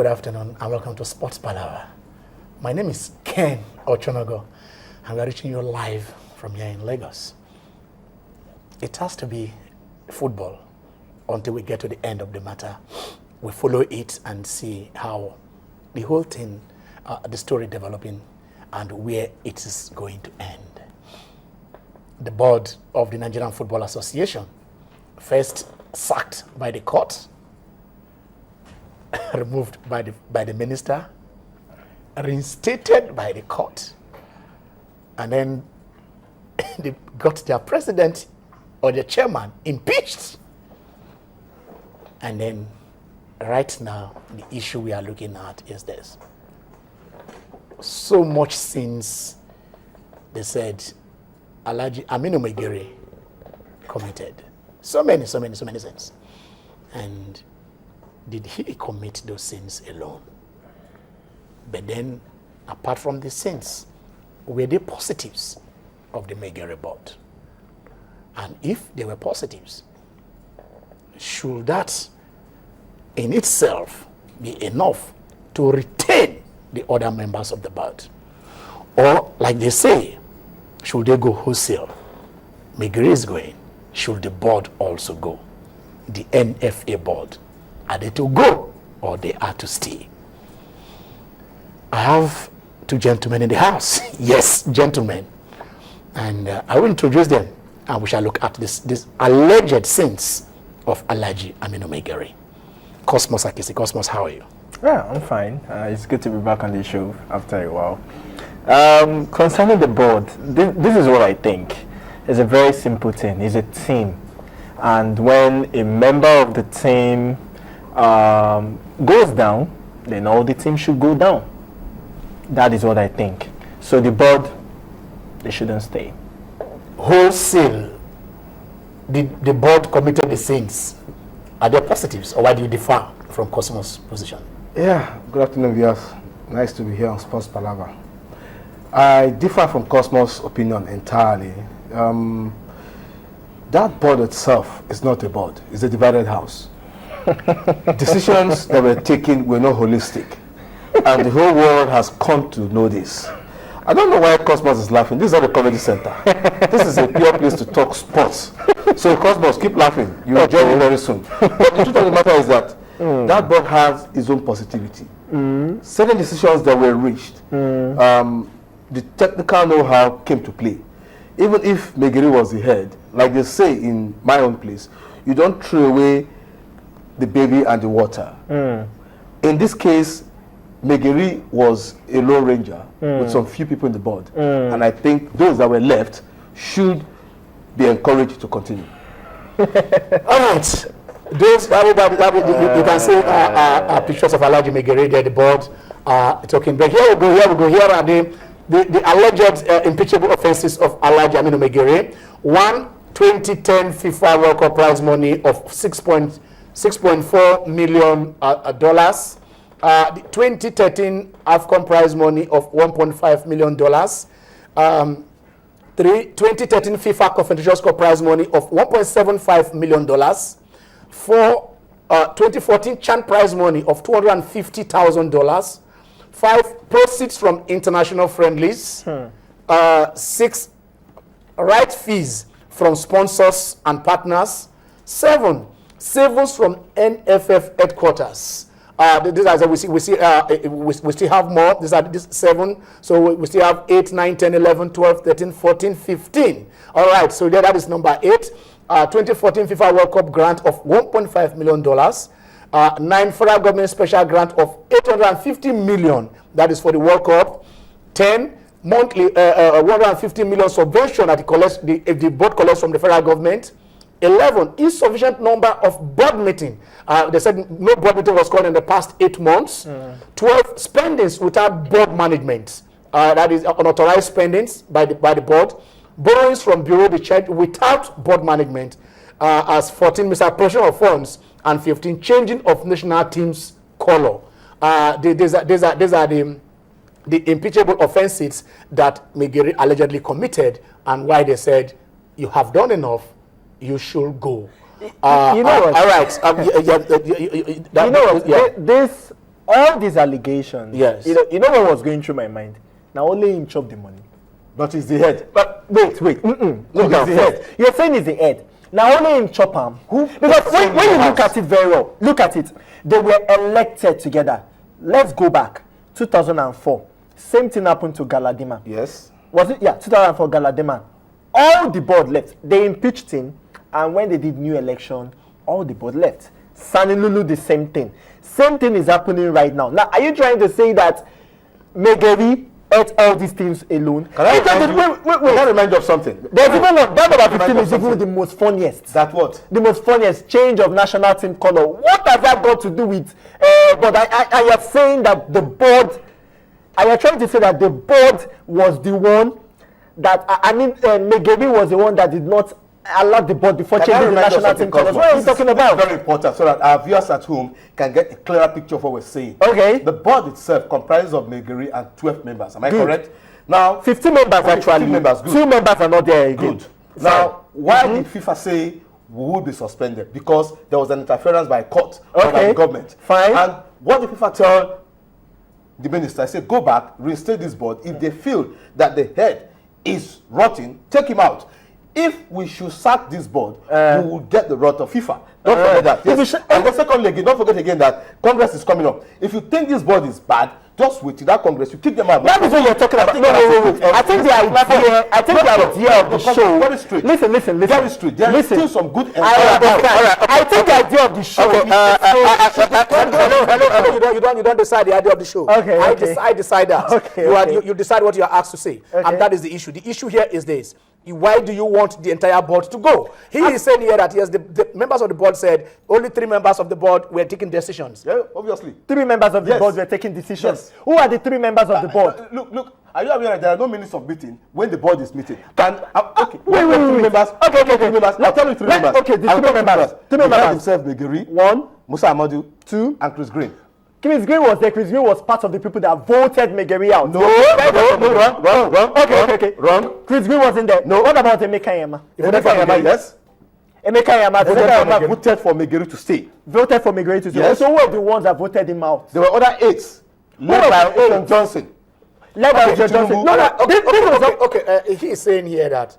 Good afternoon and welcome to Sports Palava. My name is Ken Ochonogo and we are reaching you live from here in Lagos. It has to be football until we get to the end of the matter. We follow it and see how the whole thing, the story developing and where it is going to end. The board of the Nigerian Football Association, first sacked by the court, removed by the minister, reinstated by the court, and then they got their president or their chairman impeached. And then right now, the issue we are looking at is this. So much since they said Alhaji Aminu Megere committed. So many sins. And did he commit those sins alone? But then, apart from the sins, were they positives of the Megere board? And if they were positives, should that in itself be enough to retain the other members of the board? Or, like they say, should they go wholesale? Megere is going. Should the board also go? The NFA board. Are they to go or they are to stay? I have two gentlemen in the house. Yes, gentlemen. And I will introduce them and we shall look at this alleged sins of Alhaji Aminu Megere. Cosmos Akisi. Cosmos, how are you? Yeah, I'm fine. It's good to be back on the show after a while. Concerning the board, this is what I think. It's a very simple thing. It's a team. And when a member of the team goes down, then all the team should go down. That is what I think. So the board, they shouldn't stay. Wholesale, the board committed the sins. Are there positives or why do you differ from Cosmos' position? Yeah, good afternoon, viewers. Nice to be here on Sports Palava. I differ from Cosmos' opinion entirely. That board itself is not a board, it's a divided house. Decisions that were taken were not holistic, and the whole world has come to know this. I don't know why Cosmos is laughing. This is not a comedy center. This is a pure place to talk sports. So Cosmos, keep laughing. You will join me very soon. But the truth of the matter is that that board has its own positivity. Certain decisions that were reached, the technical know-how came to play. Even if Megere was the head, like they say in my own place, you don't throw away the baby and the water. In this case, Megere was a lone ranger with some few people in the board. And I think those that were left should be encouraged to continue. All right. Those, you can say pictures of Alhaji Megere there, the board talking. But here we go. Here are the alleged impeachable offenses of Alhaji Aminu Megere. One, 2010 FIFA World Cup prize money of $6.4 million. The 2013 AFCON prize money of $1.5 million. 2013 FIFA Confederations Cup prize money of $1.75 million. 2014 CHAN prize money of $250,000. 5 proceeds from international friendlies. 6 right fees from sponsors and partners. 7 savings from NFF headquarters. These are, we still have more. These are 7. So we still have 8, 9, 10, 11, 12, 13, 14, 15. All right. So that is number 8. 2014 FIFA World Cup grant of $1.5 million. 9 federal government special grant of $850 million. That is for the World Cup. 10 monthly $150 million subvention that the board collects from the federal government. 11 insufficient number of board meeting. They said no board meeting was called in the past 8 months. 12 spendings without board management. That is unauthorized spendings by the board. Borrowings from bureau de change without board management. As 14 misappropriation of funds and 15 changing of national teams color. These are the impeachable offenses that Megere allegedly committed, and why they said you have done enough, you should go. You know what? All right. This all these allegations. Yes. You know what was going through my mind? Now only him chop the money. But it's the head. But wait. No, it's the head. You're saying it's the head. Now only him chop him. Who? Because when you look at it very well, look at it. They were elected together. Let's go back. 2004. Same thing happened to Galadima. Yes. Was it? Yeah, 2004 Galadima. All the board left. They impeached him, and when they did new election, all the board left. Sani Lulu, the same thing. Same thing is happening right now. Now, are you trying to say that Megeri ate all these things alone? Can I remind you of something? There's even one. That number 15 is even the most funniest. That what? The most funniest change of national team color. What has that got to do with? But I am saying that the board. I am trying to say that the board was the one that Megeri was the one that did not allow the board before changing the national team colors. What are you talking about? Very important, so that our viewers at home can get a clearer picture of what we're saying. Okay. The board itself comprises of Megeri and 12 members. Am I correct? Now, 15 members actually. 15 members. Good. 2 members are not there again. Good. Now, why did FIFA say we will be suspended? Because there was an interference by court or by the government. Fine. And what did FIFA tell the minister? I said, go back, reinstate this board. If they feel that the head is rotting, take him out. If we should sack this board, we will get the wrath of FIFA. Don't forget that. Yes. And the second again, don't forget again that Congress is coming up. If you think this board is bad, just wait till that Congress. You kick them out. That is what you're talking about. No. I think the idea of the show. Very straight. Listen. Very straight. There is still some good. I think the idea of the show. Hello. You don't decide the idea of the show. Okay. I decide that. Okay. You decide what you are asked to say, and that is the issue. The issue here is this. Why do you want the entire board to go? He is saying here that yes, the members of the board said only 3 members of the board were taking decisions. Yeah, obviously. 3 members of the board were taking decisions. Yes. Who are the 3 members of the board? Look. Are you aware that there are no minutes of meeting when the board is meeting? And wait. Members. Okay. 3 members. I'll tell you 3 members. Okay, the 3 members. 3 members. Himself, Megeri. 1. Musa Amadu. 2. And Chris Green. Chris Green was there. Chris Green was part of the people that voted Megeri out. No, wrong. Okay. Wrong. Chris Green wasn't there. No. What about Emeka Yama? Emeka Yama, yes. Emeka Yama voted for Megeri to stay. Voted for Megeri to stay. Yes. So who were the ones that voted him out? There were other 8. Led by Owen Johnson. He is saying here that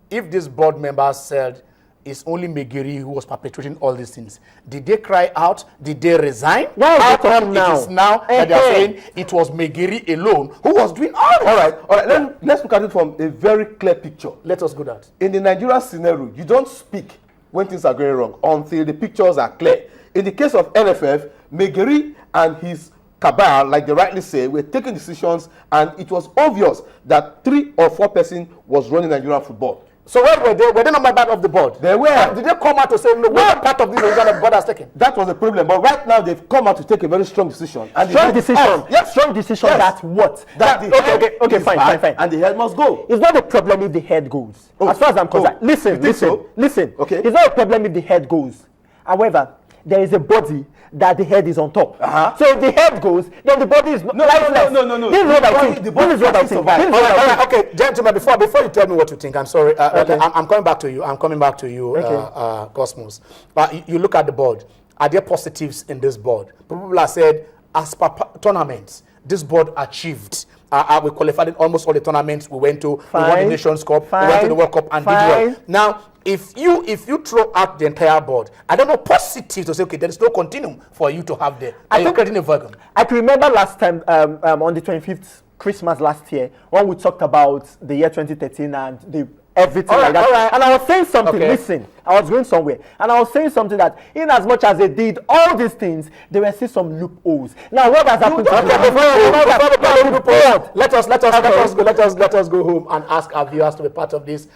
if this board member said it's only Megeri who was perpetrating all these things, did they cry out? Did they resign? Why is it now? It is now that they are saying it was Megeri alone who was doing all this. All right. Let's look at it from a very clear picture. Let us go that. In the Nigeria scenario, you don't speak when things are going wrong until the pictures are clear. In the case of NFF, Megeri and his cabal, like they rightly say, were taking decisions, and it was obvious that 3 or 4 persons was running Nigerian football. So where were they? Were they not part of the board? They were. Did they come out to say, no, we're part of this decision the board has taken? That was the problem. But right now, they've come out to take a very strong decision. And strong decision. Yes. Strong decision. Yes. That what? Okay, fine. And the head must go. It's not a problem if the head goes. As far as I'm concerned. Listen. Okay. It's not a problem if the head goes. However, there is a body that the head is on top. So if the head goes, then the body is lifeless. No. This is what I think. Okay, gentlemen, before you tell me what you think, I'm sorry. I'm coming back to you. Cosmos. But you look at the board. Are there positives in this board? People have said, as per tournaments, this board achieved. We qualified in almost all the tournaments we went to. We won the Nations Cup. We went to the World Cup and did well. Now, if you throw out the entire board, I don't know positive to say, okay, there is no continuum for you to have there. I think creating a vacuum. I can remember last time on the 25th Christmas last year when we talked about the year 2013 and the everything like that. Right. And I was saying something, listen, I was going somewhere, and I was saying something that in as much as they did all these things, there were still some loopholes. Now what has happened to Let us go home and ask our viewers to be part of this.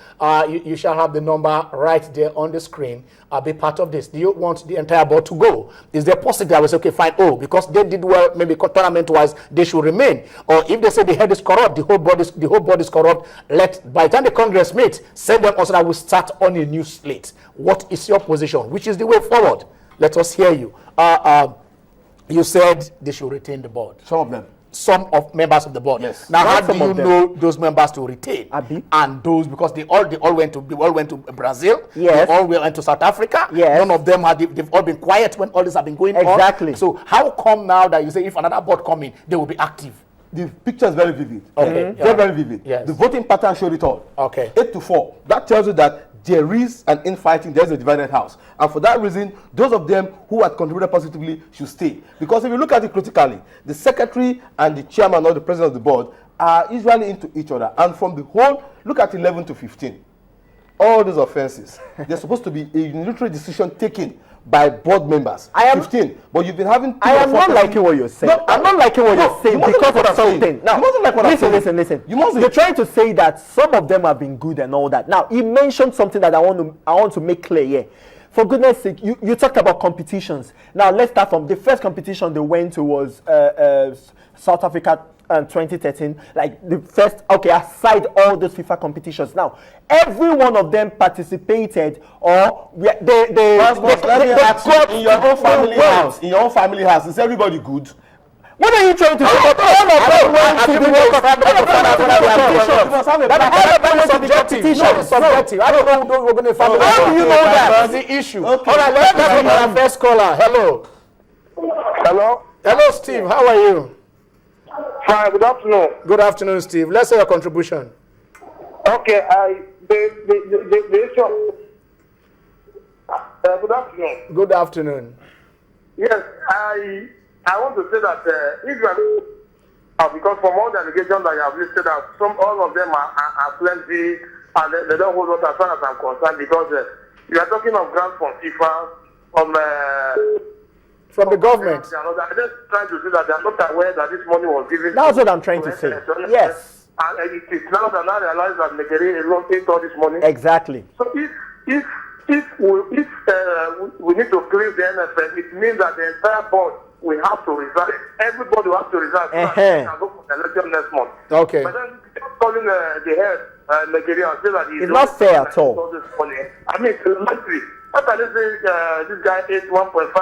You shall have the number right there on the screen. Be part of this. Do you want the entire board to go? Is there possibility I will say, okay, fine, because they did well, maybe tournament wise, they should remain. Or if they say the head is corrupt, the whole board is corrupt, by the time the Congress meets, send them also that we start on a new slate. What is your position? Which is the way forward? Let us hear you. You said they should retain the board. Some of them. some of members of the board. Yes. Now, how Not do some you of them. know those members to retain? Abi. And those, because they all went to Brazil. Yes. They all went to South Africa. Yes. None of them they've all been quiet when all this have been going on. Exactly. So how come now that you say if another board come in, they will be active? The picture is very vivid. Okay. Very, very vivid. Yes. The voting pattern showed it all. Okay. 8-4. That tells you that there is an infighting, there's a divided house. And for that reason, those of them who had contributed positively should stay. Because if you look at it critically, the secretary and the chairman or the president of the board are usually into each other. And from the whole, look at 11 to 15. All these offenses, they're supposed to be a unilateral decision taken by board members. I am 15. But you've been having. I am not liking what you're saying. No, I'm not liking what you're saying you mustn't because like what of I'm saying. something. Now, You mustn't like what I'm saying. listen. You mustn't. You're trying to say that some of them have been good and all that. Now, he mentioned something that I want to make clear here. For goodness sake, you talked about competitions. Now, let's start from the first competition they went to was South Africa 2013. Like the first, okay, aside all those FIFA competitions. Now, every one of them participated or they got in your own family house. In your own family house, is everybody good? What are you trying to say? All of them went to the World Cup. Subjective. I don't know we're going to find How do you know that? That's the issue. Okay. All right, let's go to our first caller. Hello. Hello? Hello, Steve. How are you? Fine, good afternoon. Good afternoon, Steve. Let's say your contribution. Okay, the issue. Good afternoon. Good afternoon. Yes, I want to say that if you are, because from all the allegations that you have listed out, all of them are plenty and they don't hold water as far as I'm concerned because you are talking of grants from FIFA, From the government. I'm just trying to say that they are not aware that this money was given. That's what I'm trying to say. Yes. And it is now that I realize that Nigeria alone paid all this money. Exactly. So if we need to clear the NFA, it means that the entire board will have to resign. Everybody will have to resign so that they can go for the election next month. Okay. But then just calling the head Nigeria and say that It's not fair at all. This money. I mean, it's likely. How can they say this guy ate 1.5